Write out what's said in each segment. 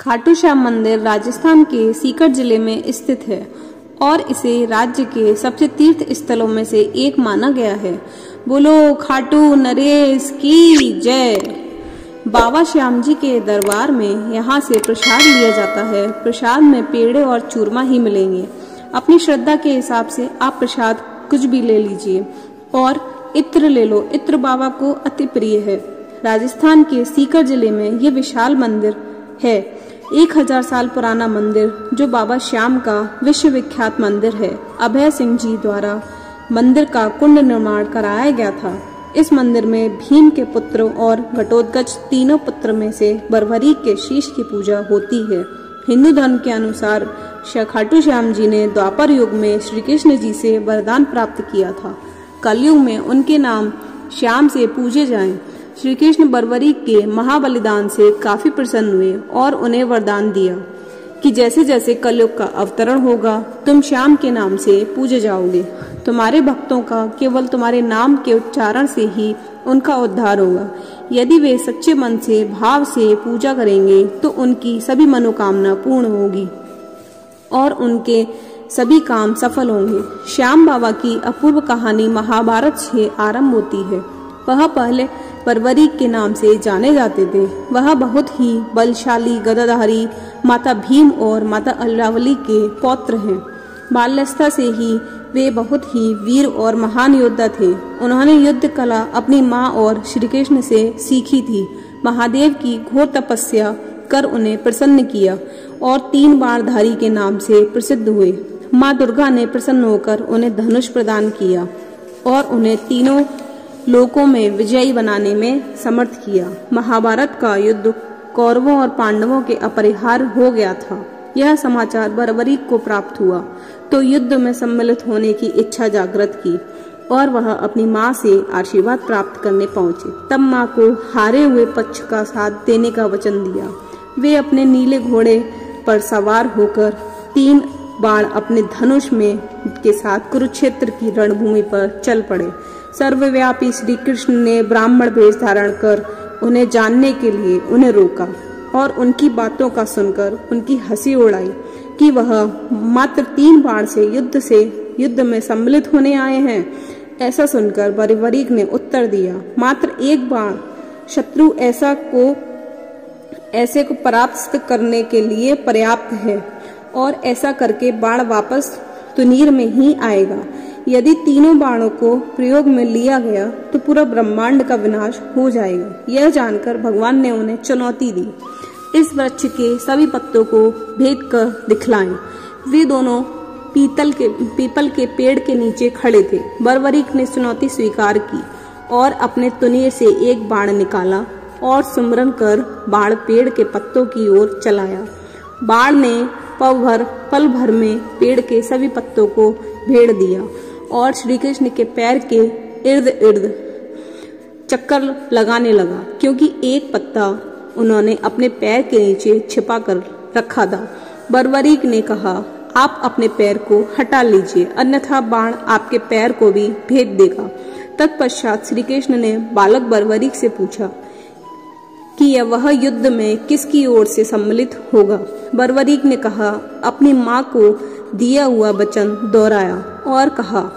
खाटू श्याम मंदिर राजस्थान के सीकर जिले में स्थित है और इसे राज्य के सबसे तीर्थ स्थलों में से एक माना गया है। बोलो खाटू नरेश की जय। बाबा श्याम जी के दरबार में यहाँ से प्रसाद लिया जाता है। प्रसाद में पेड़े और चूरमा ही मिलेंगे। अपनी श्रद्धा के हिसाब से आप प्रसाद कुछ भी ले लीजिए और इत्र ले लो। इत्र बाबा को अति प्रिय है। राजस्थान के सीकर जिले में ये विशाल मंदिर है। 1000 साल पुराना मंदिर जो बाबा श्याम का विश्व विख्यात मंदिर है। अभय सिंह जी द्वारा मंदिर का कुंड निर्माण कराया गया था। इस मंदिर में भीम के पुत्र और घटोत्कच तीनों पुत्र में से बर्बरीक के शीश की पूजा होती है। हिंदू धर्म के अनुसार खाटू श्याम जी ने द्वापर युग में श्री कृष्ण जी से वरदान प्राप्त किया था। कलयुग में उनके नाम श्याम से पूजे जाएं। श्री कृष्ण बर्बरीक के महाबलिदान से काफी प्रसन्न हुए और उन्हें वरदान दिया कि जैसे जैसे कलयुग का अवतरण होगा तुम श्याम के नाम से पूजे जाओगे। तुम्हारे भक्तों का केवल तुम्हारे नाम के उच्चारण से ही उनका उद्धार होगा। यदि वे सच्चे मन से भाव से पूजा करेंगे तो उनकी सभी मनोकामना पूर्ण होगी और उनके सभी काम सफल होंगे। श्याम बाबा की अपूर्व कहानी महाभारत से आरंभ होती है। वह पहले बर्बरीक के नाम से जाने जाते थे। वह बहुत ही बलशाली गदाधारी माता भीम और माता अल्लावली के पौत्र हैं। बाल्यावस्था से ही वे बहुत ही वीर और महान योद्धा थे। उन्होंने युद्ध कला अपनी माँ और श्री कृष्ण से सीखी थी। महादेव की घोर तपस्या कर उन्हें प्रसन्न किया और 3 बाणधारी के नाम से प्रसिद्ध हुए। माँ दुर्गा ने प्रसन्न होकर उन्हें धनुष प्रदान किया और उन्हें तीनों लोकों में विजयी बनाने में समर्थ किया। महाभारत का युद्ध कौरवों और पांडवों के अपरिहार्य हो गया था। यह समाचार बर्बरीक को प्राप्त हुआ तो युद्ध में सम्मिलित होने की इच्छा जागृत की और वह अपनी माँ से आशीर्वाद प्राप्त करने पहुंचे। तब माँ को हारे हुए पक्ष का साथ देने का वचन दिया। वे अपने नीले घोड़े पर सवार होकर 3 बाण अपने धनुष में के साथ कुरुक्षेत्र की रणभूमि पर चल पड़े। सर्वव्यापी श्री कृष्ण ने ब्राह्मण वेश धारण कर उन्हें जानने के लिए उन्हें रोका और उनकी बातों का सुनकर उनकी हंसी उड़ाई कि वह मात्र 3 बाण से युद्ध में सम्मिलित होने आए हैं। ऐसा सुनकर बर्बरीक ने उत्तर दिया, मात्र 1 बाण शत्रु ऐसे को परास्त करने के लिए पर्याप्त है और ऐसा करके बाण वापस तुनीर में ही आएगा। यदि तीनों बाणों को प्रयोग में लिया गया तो पूरा ब्रह्मांड का विनाश हो जाएगा। यह जानकर भगवान ने उन्हें चुनौती दी, इस वृक्ष के सभी पत्तों को भेद कर दिखलाएं। वे दोनों पीपल के पेड़ के नीचे खड़े थे। बर्बरीक ने चुनौती स्वीकार की और अपने तुनीर से 1 बाण निकाला और सुमरन कर बाण पेड़ के पत्तों की ओर चलाया। बाण ने पल भर में पेड़ के सभी पत्तों को भेड़ दिया और श्री कृष्ण के पैर के इर्द गिर्द चक्कर लगाने लगा, क्योंकि 1 पत्ता उन्होंने अपने पैर के नीचे छिपा कर रखा था। बर्बरीक ने कहा, आप अपने पैर को हटा लीजिए, अन्यथा बाण आपके पैर को भी भेद देगा। तत्पश्चात श्री कृष्ण ने बालक बर्बरीक से पूछा कि वह युद्ध में किसकी ओर से सम्मिलित होगा। बर्बरीक ने कहा, अपनी माँ को दिया हुआ वचन दोहराया और कहा,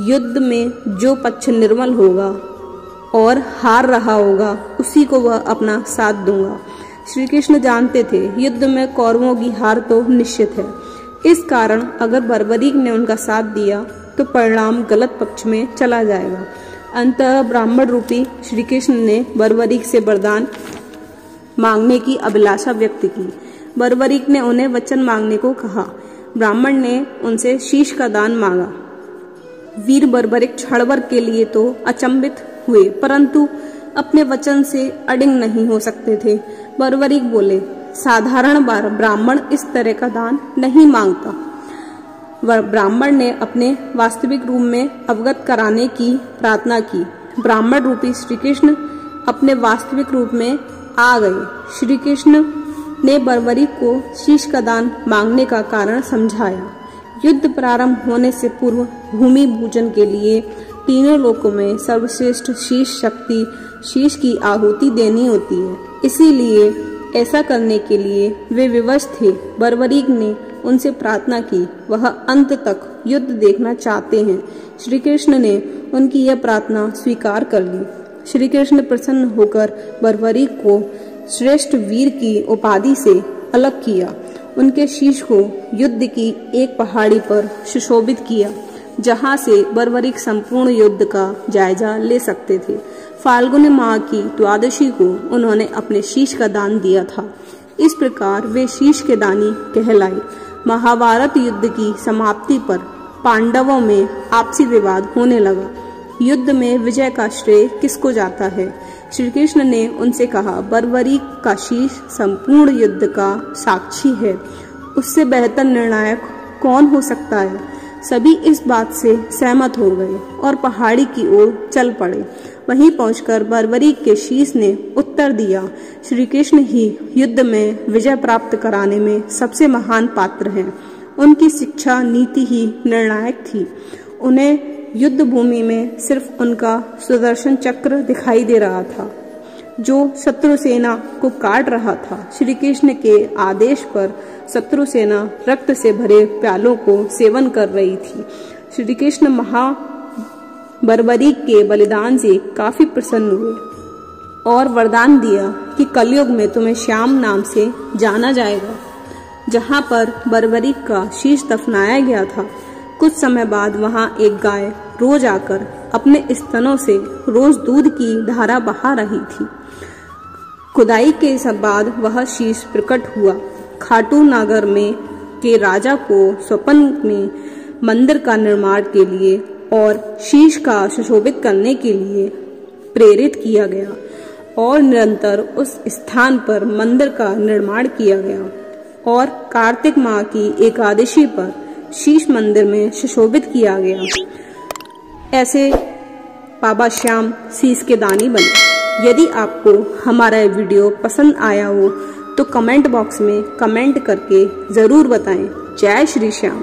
युद्ध में जो पक्ष निर्मल होगा और हार रहा होगा उसी को वह अपना साथ दूंगा। श्री कृष्ण जानते थे युद्ध में कौरवों की हार तो निश्चित है। इस कारण अगर बर्बरीक ने उनका साथ दिया तो परिणाम गलत पक्ष में चला जाएगा। अंततः ब्राह्मण रूपी श्री कृष्ण ने बर्बरीक से वरदान मांगने की अभिलाषा व्यक्त की। बर्बरीक ने उन्हें वचन मांगने को कहा। ब्राह्मण ने उनसे शीश का दान मांगा। वीर बर्बरीक क्षणभर के लिए तो अचंभित हुए, परंतु अपने वचन से अडिग नहीं हो सकते थे। बर्बरीक बोले, साधारण ब्राह्मण इस तरह का दान नहीं मांगता। ब्राह्मण ने अपने वास्तविक रूप में अवगत कराने की प्रार्थना की। ब्राह्मण रूपी श्री कृष्ण अपने वास्तविक रूप में आ गए। श्री कृष्ण ने बर्बरीक को शीश का दान मांगने का कारण समझाया। युद्ध प्रारंभ होने से पूर्व भूमि पूजन के लिए तीनों लोकों में सर्वश्रेष्ठ शीश शक्ति शीश की आहुति देनी होती है। इसीलिए ऐसा करने के लिए वे विवश थे। बर्बरीक ने उनसे प्रार्थना की, वह अंत तक युद्ध देखना चाहते हैं। श्री कृष्ण ने उनकी यह प्रार्थना स्वीकार कर ली। श्री कृष्ण प्रसन्न होकर बर्बरीक को श्रेष्ठ वीर की उपाधि से अलग किया। उनके शीश को युद्ध की एक पहाड़ी पर सुशोभित किया, जहां से बर्बरीक संपूर्ण युद्ध का जायजा ले सकते थे। फाल्गुन माह की द्वादशी को उन्होंने अपने शीश का दान दिया था। इस प्रकार वे शीश के दानी कहलाए। महाभारत युद्ध की समाप्ति पर पांडवों में आपसी विवाद होने लगा। युद्ध में विजय का श्रेय किसको जाता है? श्री कृष्ण ने उनसे कहा, बर्बरीक का शीश संपूर्ण युद्ध का साक्षी है। उससे बेहतर निर्णायक कौन हो सकता है? सभी इस बात से सहमत हो गए और पहाड़ी की ओर चल पड़े। वहीं पहुंचकर बर्बरीक के शीश ने उत्तर दिया, श्री कृष्ण ही युद्ध में विजय प्राप्त कराने में सबसे महान पात्र हैं। उनकी शिक्षा नीति ही निर्णायक थी। उन्हें युद्ध भूमि में सिर्फ उनका सुदर्शन चक्र दिखाई दे रहा था, जो शत्रु सेना को काट रहा था। श्री कृष्ण के आदेश पर शत्रु सेना रक्त से भरे प्यालों को सेवन कर रही थी। श्री कृष्ण बर्बरीक के बलिदान से काफी प्रसन्न हुए और वरदान दिया कि कलयुग में तुम्हें श्याम नाम से जाना जाएगा। जहां पर बर्बरीक का शीश दफनाया गया था, कुछ समय बाद वहां एक गाय रोज आकर अपने स्तनों से रोज दूध की धारा बहा रही थी। खुदाई के बाद वह शीश प्रकट हुआ। खाटू नगर में के राजा को स्वप्न में मंदिर का निर्माण के लिए और शीश का सुशोभित करने के लिए प्रेरित किया गया और निरंतर उस स्थान पर मंदिर का निर्माण किया गया और कार्तिक माह की एकादशी पर शीश मंदिर में सुशोभित किया गया। ऐसे बाबा श्याम शीश के दानी बने। यदि आपको हमारा वीडियो पसंद आया हो तो कमेंट बॉक्स में कमेंट करके जरूर बताएं। जय श्री श्याम।